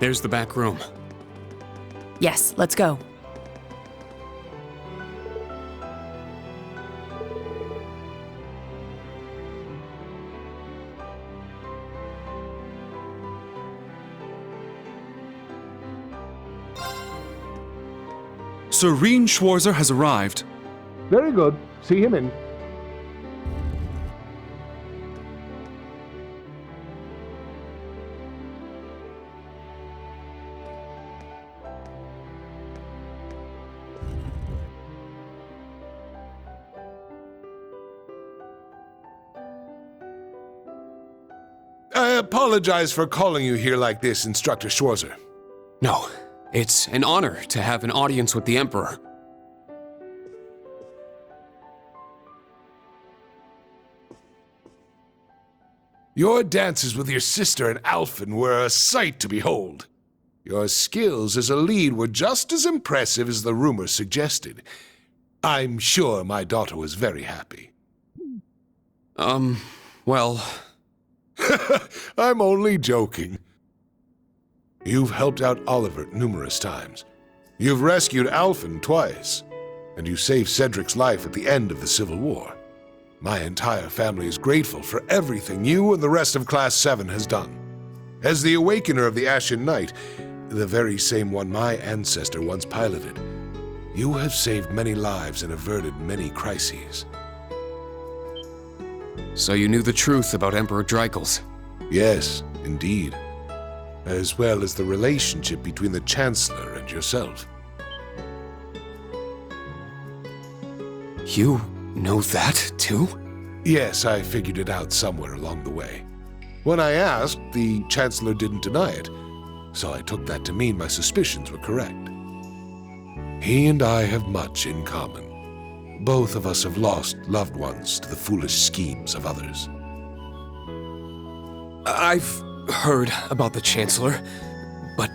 There's the back room. Yes, let's go. Serene Schwarzer has arrived. Very good. See him in. I apologize for calling you here like this, Instructor Schwarzer. No, it's an honor to have an audience with the Emperor. Your dances with your sister and Alphen were a sight to behold. Your skills as a lead were just as impressive as the rumor suggested. I'm sure my daughter was very happy. Well... I'm only joking. You've helped out Oliver numerous times. You've rescued Alphen twice, and you saved Cedric's life at the end of the Civil War. My entire family is grateful for everything you and the rest of Class 7 has done. As the Awakener of the Ashen Knight, the very same one my ancestor once piloted, you have saved many lives and averted many crises. So you knew the truth about Emperor Dreikels? Yes, indeed. As well as the relationship between the Chancellor and yourself. You know that, too? Yes, I figured it out somewhere along the way. When I asked, the Chancellor didn't deny it, so I took that to mean my suspicions were correct. He and I have much in common. Both of us have lost loved ones to the foolish schemes of others. I've heard about the Chancellor, but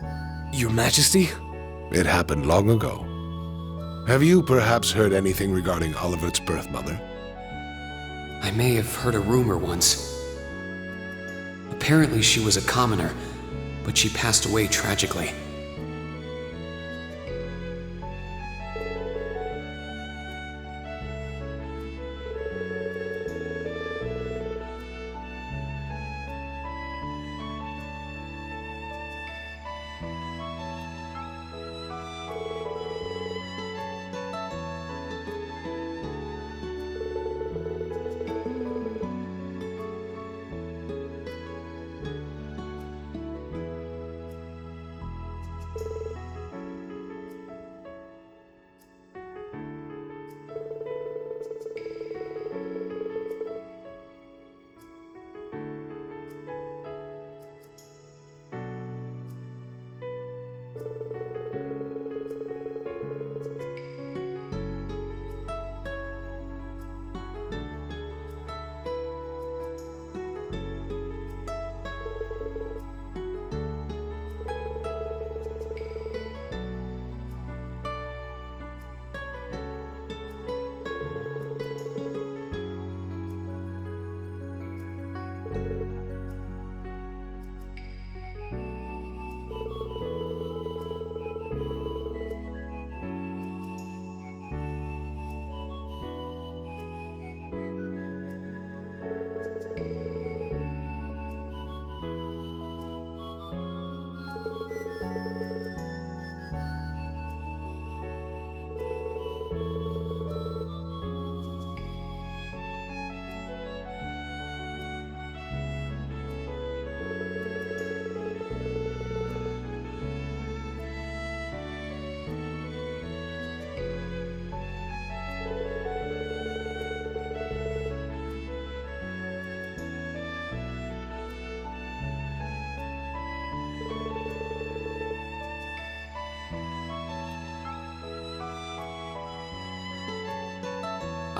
Your Majesty? It happened long ago. Have you perhaps heard anything regarding Olivert's birth mother? I may have heard a rumor once. Apparently she was a commoner, but she passed away tragically.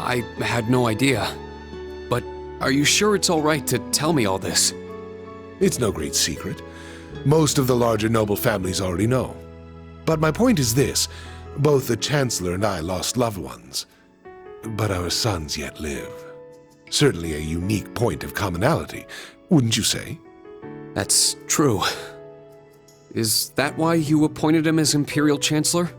I had no idea. But are you sure it's all right to tell me all this? It's no great secret. Most of the larger noble families already know. But my point is this. Both the Chancellor and I lost loved ones. But our sons yet live. Certainly a unique point of commonality, wouldn't you say? That's true. Is that why you appointed him as Imperial Chancellor?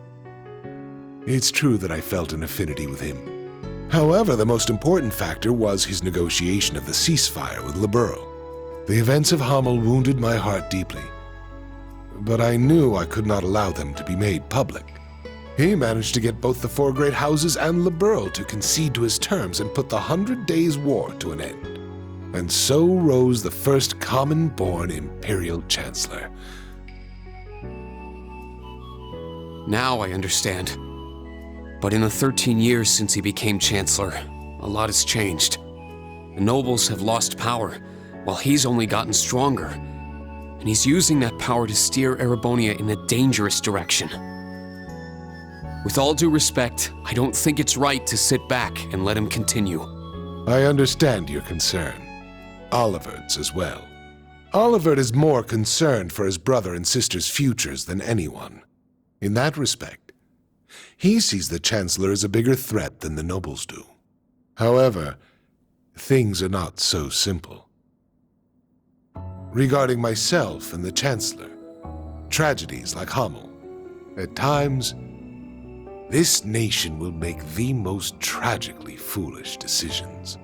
It's true that I felt an affinity with him. However, the most important factor was his negotiation of the ceasefire with Liberl. The events of Hamel wounded my heart deeply, but I knew I could not allow them to be made public. He managed to get both the Four Great Houses and Liberl to concede to his terms and put the 100 Days' War to an end. And so rose the first common-born Imperial Chancellor. Now I understand. But in the 13 years since he became Chancellor, a lot has changed. The nobles have lost power, while he's only gotten stronger. And he's using that power to steer Erebonia in a dangerous direction. With all due respect, I don't think it's right to sit back and let him continue. I understand your concern. Olivert's as well. Olivert is more concerned for his brother and sister's futures than anyone. In that respect, he sees the Chancellor as a bigger threat than the nobles do. However, things are not so simple. Regarding myself and the Chancellor, tragedies like Hamel, at times, this nation will make the most tragically foolish decisions.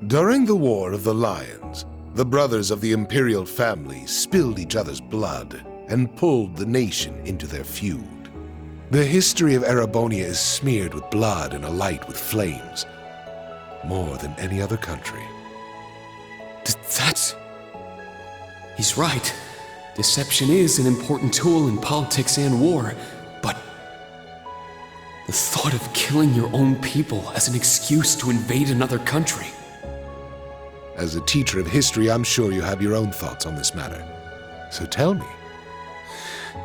During the War of the Lions, the brothers of the Imperial family spilled each other's blood and pulled the nation into their feud. The history of Erebonia is smeared with blood and alight with flames, more than any other country. That's... He's right. Deception is an important tool in politics and war, but the thought of killing your own people as an excuse to invade another country. As a teacher of history, I'm sure you have your own thoughts on this matter. So tell me,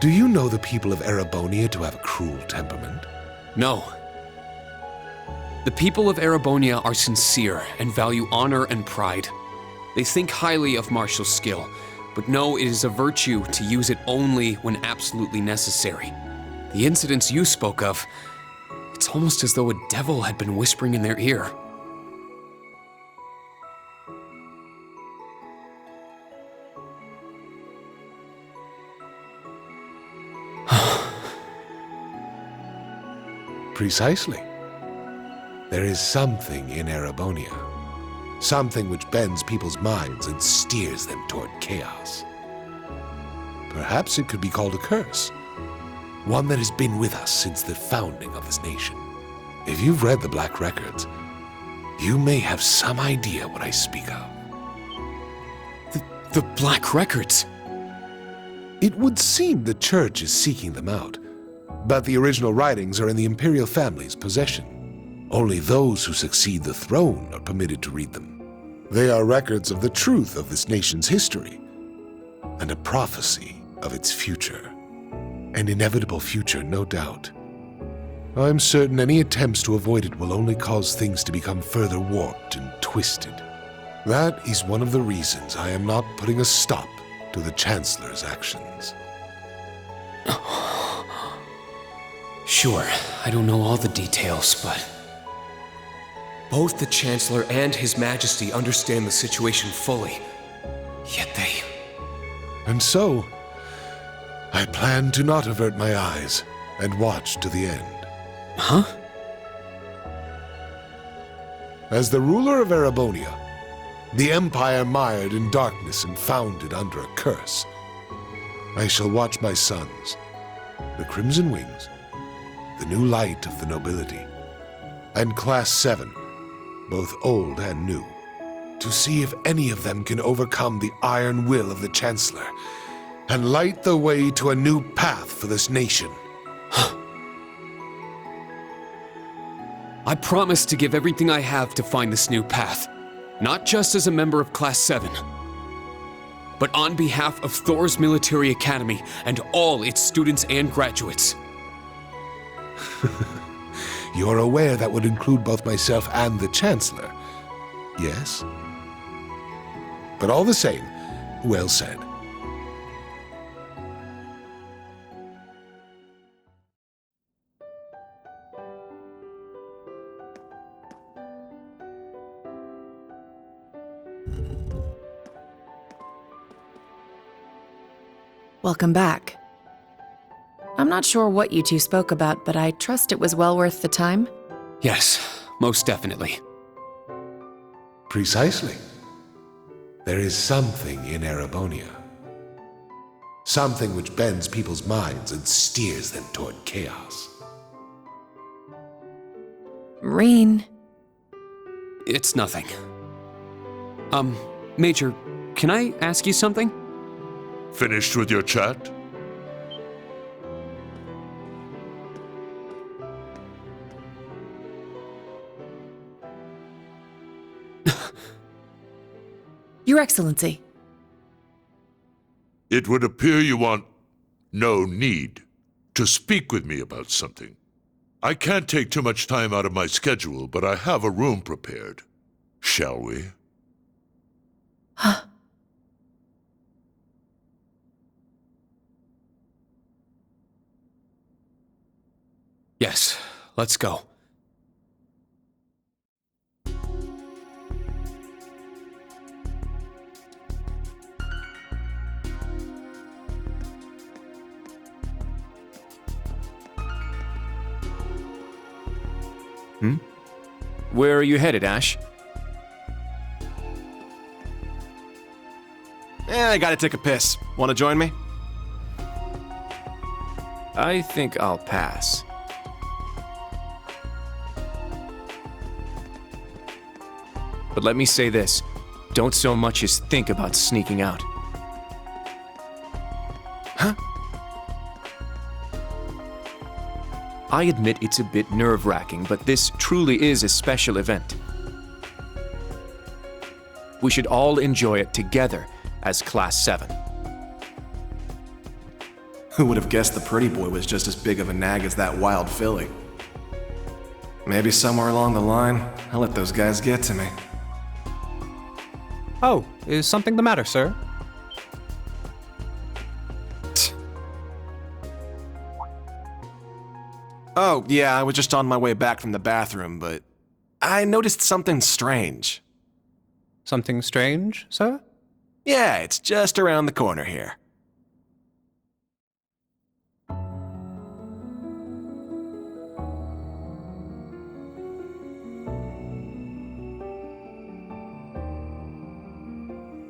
do you know the people of Erebonia to have a cruel temperament? No. The people of Erebonia are sincere and value honor and pride. They think highly of martial skill, but know it is a virtue to use it only when absolutely necessary. The incidents you spoke of, it's almost as though a devil had been whispering in their ear. Precisely. There is something in Erebonia. Something which bends people's minds and steers them toward chaos. Perhaps it could be called a curse. One that has been with us since the founding of this nation. If you've read the Black Records, you may have some idea what I speak of. The Black Records? It would seem the Church is seeking them out, but the original writings are in the Imperial family's possession. Only those who succeed the throne are permitted to read them. They are records of the truth of this nation's history, and a prophecy of its future. An inevitable future, no doubt. I'm certain any attempts to avoid it will only cause things to become further warped and twisted. That is one of the reasons I am not putting a stop to the Chancellor's actions. Sure, I don't know all the details, but both the Chancellor and His Majesty understand the situation fully. Yet they... And so, I plan to not avert my eyes and watch to the end. Huh? As the ruler of Erebonia, the empire mired in darkness and founded under a curse, I shall watch my sons, the Crimson Wings, the new light of the nobility, and Class 7, both old and new, to see if any of them can overcome the iron will of the Chancellor and light the way to a new path for this nation. I promise to give everything I have to find this new path, not just as a member of Class 7, but on behalf of Thor's Military Academy and all its students and graduates. You're aware that would include both myself and the Chancellor, yes? But all the same, well said. Welcome back. I'm not sure what you two spoke about, but I trust it was well worth the time. Yes, most definitely. Precisely. There is something in Erebonia. Something which bends people's minds and steers them toward chaos. Reen. It's nothing. Major, can I ask you something? Finished with your chat? Your Excellency. It would appear you want no need to speak with me about something. I can't take too much time out of my schedule, but I have a room prepared. Shall we? Huh. Yes, let's go. Where are you headed, Ash? I gotta take a piss. Wanna join me? I think I'll pass. But let me say this, don't so much as think about sneaking out. Huh? I admit it's a bit nerve-wracking, but this truly is a special event. We should all enjoy it together as Class 7. Who would have guessed the pretty boy was just as big of a nag as that wild filly? Maybe somewhere along the line, I'll let those guys get to me. Oh, is something the matter, sir? Oh, yeah, I was just on my way back from the bathroom, but I noticed something strange. Something strange, sir? Yeah, it's just around the corner here.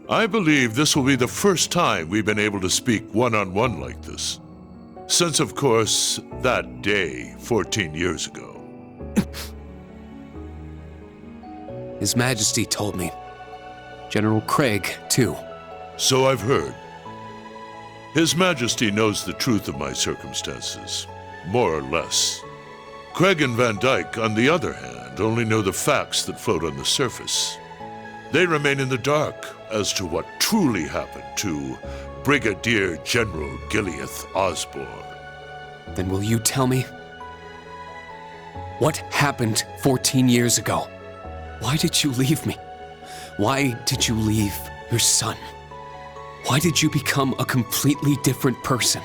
I believe this will be the first time we've been able to speak one-on-one like this. Since, of course, that day 14 years ago. His Majesty told me. General Craig, too. So I've heard. His Majesty knows the truth of my circumstances, more or less. Craig and Van Dyke, on the other hand, only know the facts that float on the surface. They remain in the dark as to what truly happened to Brigadier General Gileath Osborne. Then will you tell me? What happened 14 years ago? Why did you leave me? Why did you leave your son? Why did you become a completely different person?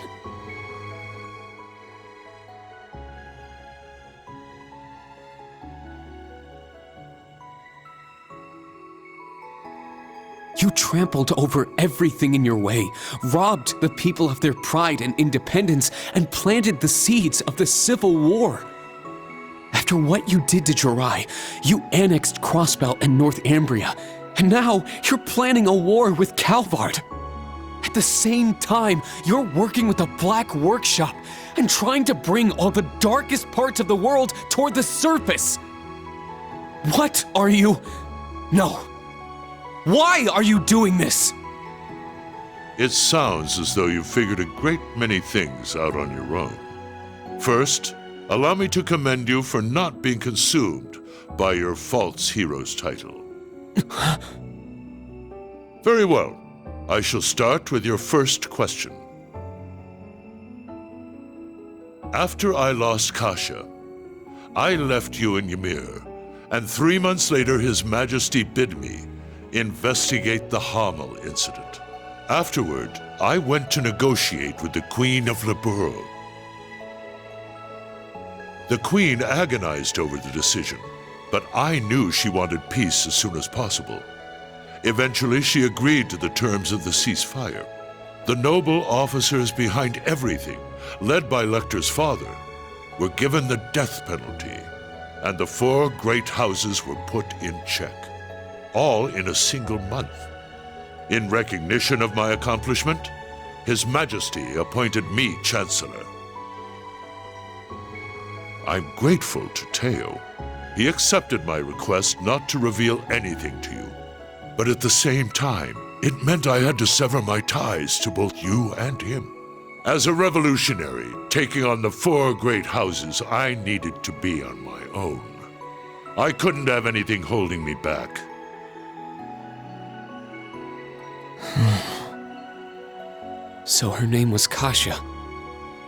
You trampled over everything in your way, robbed the people of their pride and independence, and planted the seeds of the Civil War. After what you did to Jirai, you annexed Crossbelt and North Ambria, and now you're planning a war with Calvard. At the same time, you're working with the Black Workshop and trying to bring all the darkest parts of the world toward the surface. What are you... No. Why are you doing this? It sounds as though you've figured a great many things out on your own. First, allow me to commend you for not being consumed by your false hero's title. Very well. I shall start with your first question. After I lost Kasha, I left you in Ymir, and 3 months later His Majesty bid me investigate the Hamel incident. Afterward, I went to negotiate with the Queen of Liberl. The Queen agonized over the decision, but I knew she wanted peace as soon as possible. Eventually, she agreed to the terms of the ceasefire. The noble officers behind everything, led by Lecter's father, were given the death penalty, and the 4 great houses were put in check, all in a single month. In recognition of my accomplishment, His Majesty appointed me Chancellor. I'm grateful to Teo. He accepted my request not to reveal anything to you. But at the same time, it meant I had to sever my ties to both you and him. As a revolutionary, taking on the 4 great houses, I needed to be on my own. I couldn't have anything holding me back. So her name was Kasia,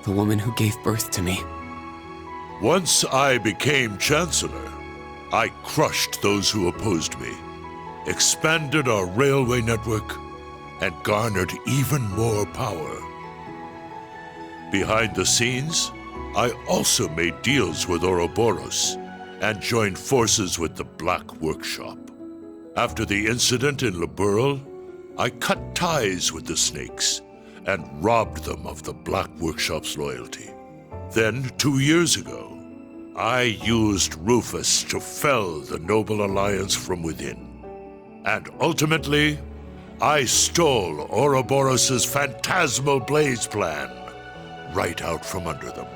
the woman who gave birth to me. Once I became Chancellor, I crushed those who opposed me, expanded our railway network, and garnered even more power. Behind the scenes, I also made deals with Ouroboros and joined forces with the Black Workshop. After the incident in Liberl, I cut ties with the Snakes and robbed them of the Black Workshop's loyalty. Then, 2 years ago, I used Rufus to fell the Noble Alliance from within. And ultimately, I stole Ouroboros' phantasmal blaze plan right out from under them.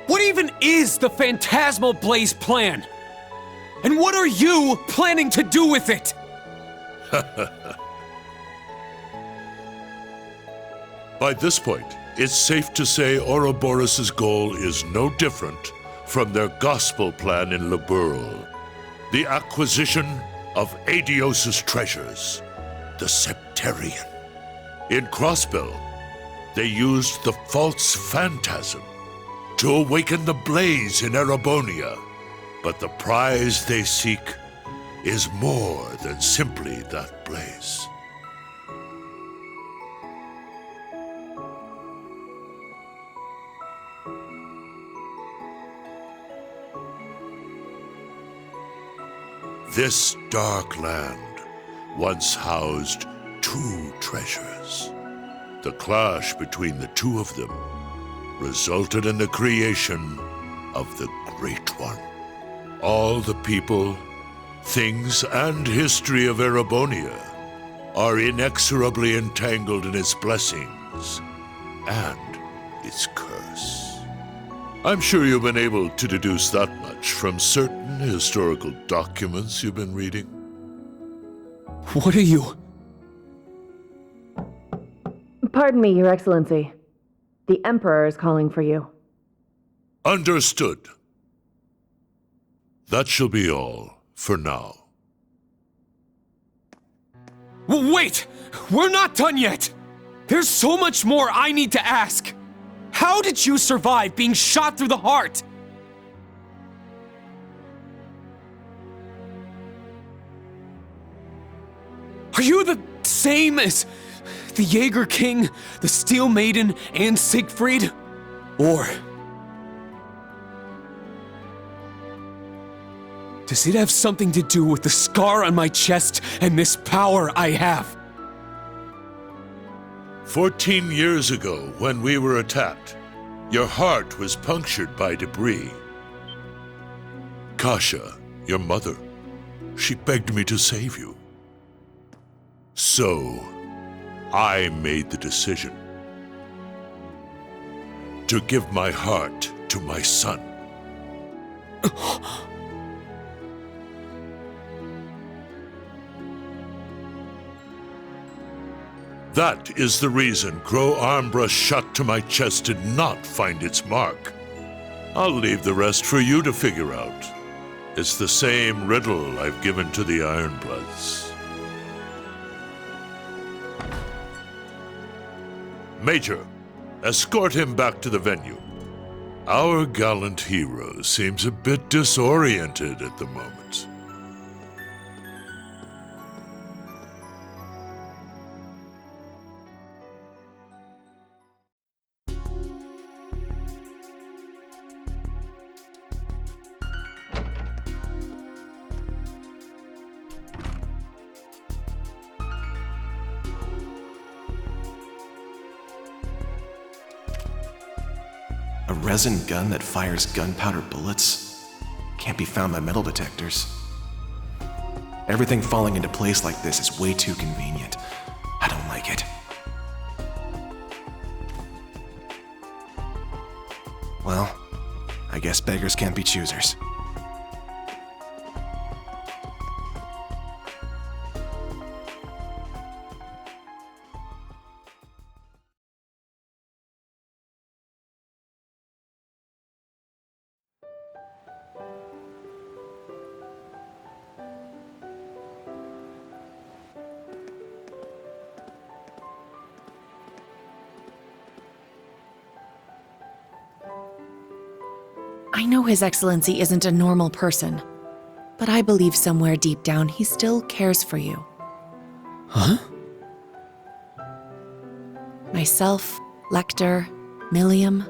What even is the Phantasmal Blaze plan? And what are you planning to do with it? By this point, it's safe to say Ouroboros' goal is no different from their gospel plan in Liberl. The acquisition of Adios' treasures, the Septarian. In Crossbell, they used the false phantasm to awaken the blaze in Erebonia. But the prize they seek is more than simply that blaze. This dark land once housed 2 treasures. The clash between the 2 of them resulted in the creation of the Great One. All the people, things, and history of Erebonia are inexorably entangled in its blessings and its curse. I'm sure you've been able to deduce that much from certain historical documents you've been reading. What are you? Pardon me, Your Excellency. The Emperor is calling for you. Understood. That shall be all for now. Wait! We're not done yet! There's so much more I need to ask! How did you survive being shot through the heart? Are you the same as the Jaeger King, the Steel Maiden, and Siegfried? Or does it have something to do with the scar on my chest and this power I have? 14 years ago, when we were attacked, your heart was punctured by debris. Kasia, your mother, she begged me to save you. So, I made the decision to give my heart to my son. That is the reason Gro Armbrush shot to my chest did not find its mark. I'll leave the rest for you to figure out. It's the same riddle I've given to the Ironbloods. Major, escort him back to the venue. Our gallant hero seems a bit disoriented at the moment. resin gun that fires gunpowder bullets? Can't be found by metal detectors. Everything falling into place like this is way too convenient. I don't like it. Well, I guess beggars can't be choosers. I know His Excellency isn't a normal person, but I believe somewhere deep down he still cares for you. Huh? Myself, Lecter, Milliam,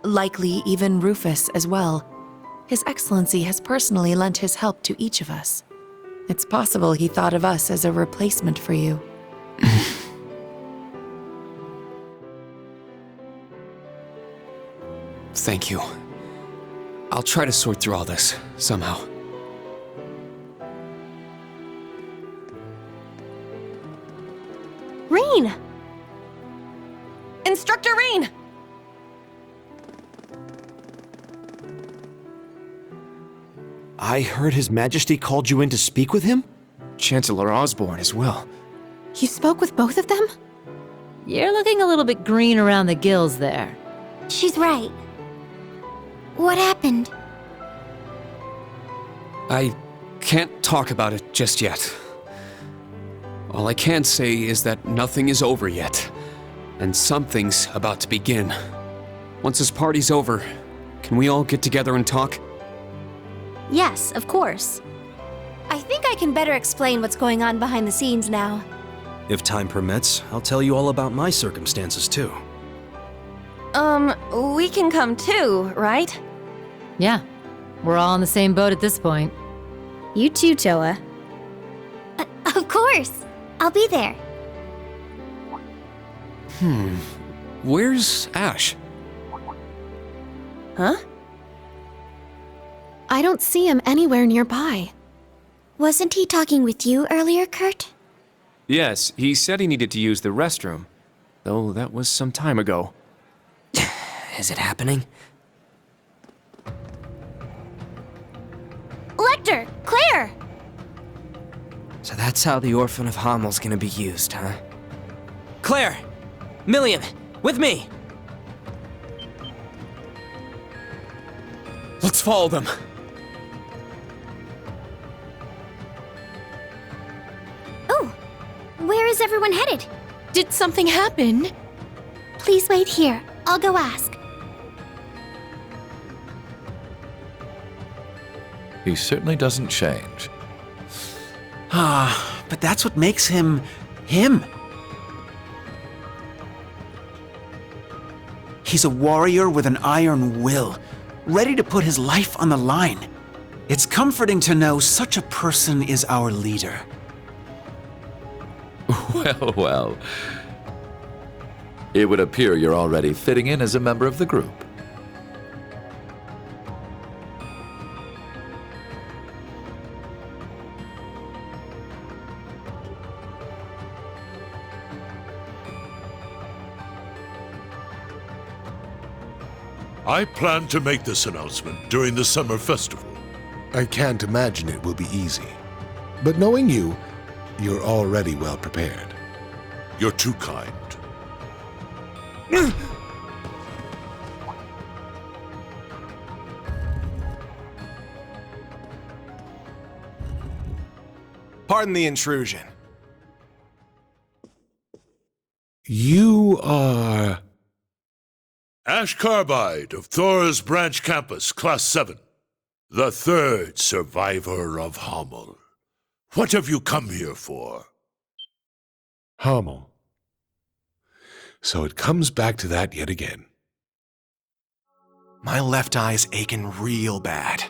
likely even Rufus as well. His Excellency has personally lent his help to each of us. It's possible he thought of us as a replacement for you. Thank you. I'll try to sort through all this, somehow. Rain! Instructor Rain! I heard His Majesty called you in to speak with him? Chancellor Osborne as well. You spoke with both of them? You're looking a little bit green around the gills there. She's right. What happened? I can't talk about it just yet. All I can say is that nothing is over yet, and something's about to begin. Once this party's over, can we all get together and talk? Yes, of course. I think I can better explain what's going on behind the scenes now. If time permits, I'll tell you all about my circumstances too. We can come too, right? Yeah, we're all on the same boat at this point. You too, Toa. Of course. I'll be there. Where's Ash? Huh? I don't see him anywhere nearby. Wasn't he talking with you earlier, Kurt? Yes, he said he needed to use the restroom, though that was some time ago. Is it happening? Lecter! Claire! So that's how the Orphan of Hammel's gonna be used, huh? Claire! Milliam! With me! Let's follow them. Oh! Where is everyone headed? Did something happen? Please wait here. I'll go ask. He certainly doesn't change. But that's what makes him... him. He's a warrior with an iron will, ready to put his life on the line. It's comforting to know such a person is our leader. Well, well. It would appear you're already fitting in as a member of the group. I plan to make this announcement during the summer festival. I can't imagine it will be easy. But knowing you, you're already well prepared. You're too kind. Pardon the intrusion. You are... Ash Carbide of Thor's Branch Campus, Class 7. The third survivor of Hammel. What have you come here for? Hammel. So it comes back to that yet again. My left eye's aching real bad.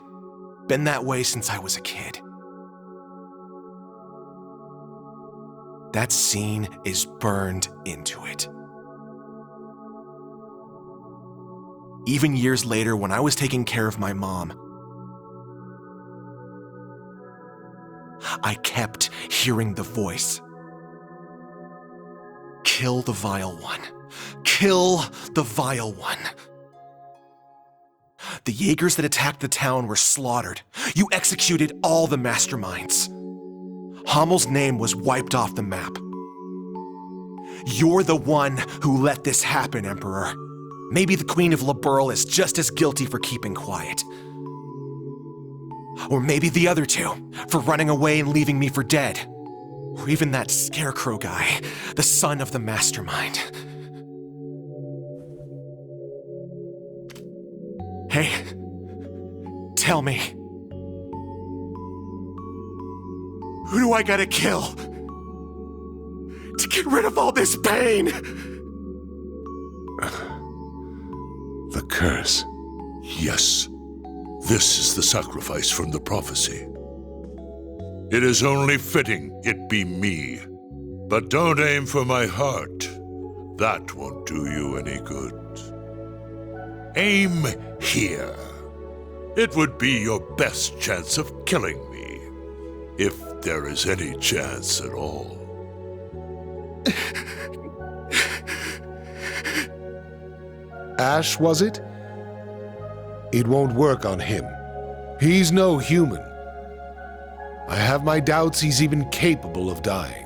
Been that way since I was a kid. That scene is burned into it. Even years later, when I was taking care of my mom, I kept hearing the voice. Kill the Vile One. Kill the Vile One. The Jaegers that attacked the town were slaughtered. You executed all the masterminds. Hammel's name was wiped off the map. You're the one who let this happen, Emperor. Maybe the Queen of Liberl is just as guilty for keeping quiet. Or maybe the other two, for running away and leaving me for dead. Or even that Scarecrow guy, the son of the mastermind. Hey, tell me. Who do I gotta kill to get rid of all this pain? The curse. Yes, this is the sacrifice from the prophecy. It is only fitting it be me. But don't aim for my heart. That won't do you any good. Aim here. It would be your best chance of killing me, if there is any chance at all. Ash, was it? It won't work on him. He's no human. I have my doubts he's even capable of dying.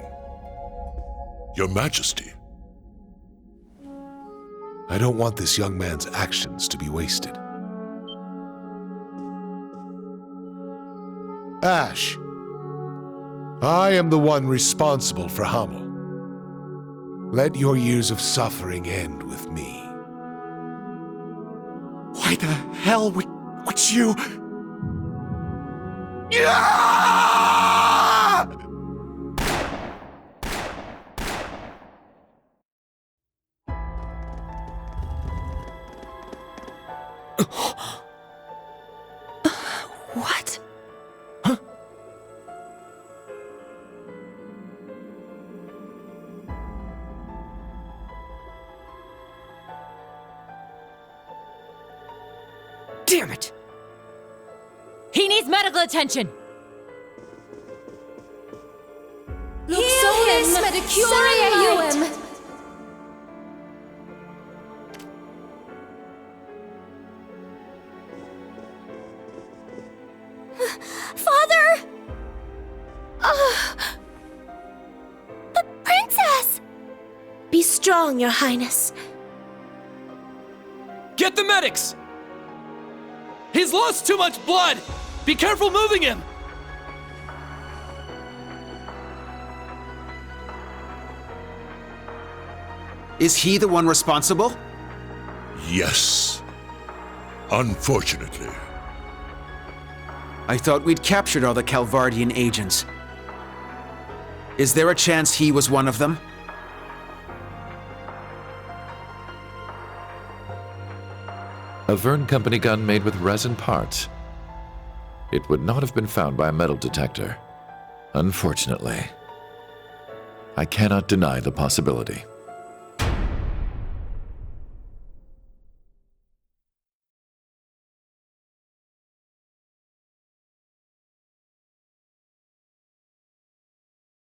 Your Majesty. I don't want this young man's actions to be wasted. Ash, I am the one responsible for Hammel. Let your years of suffering end with me. Why the hell would you... What? Huh? Damn it! He needs medical attention! Luxonis Medicuria. Father! The princess! Be strong, Your Highness. Get the medics! He's lost too much blood! Be careful moving him! Is he the one responsible? Yes. Unfortunately. I thought we'd captured all the Calvardian agents. Is there a chance he was one of them? A Verne Company gun made with resin parts. It would not have been found by a metal detector. Unfortunately. I cannot deny the possibility.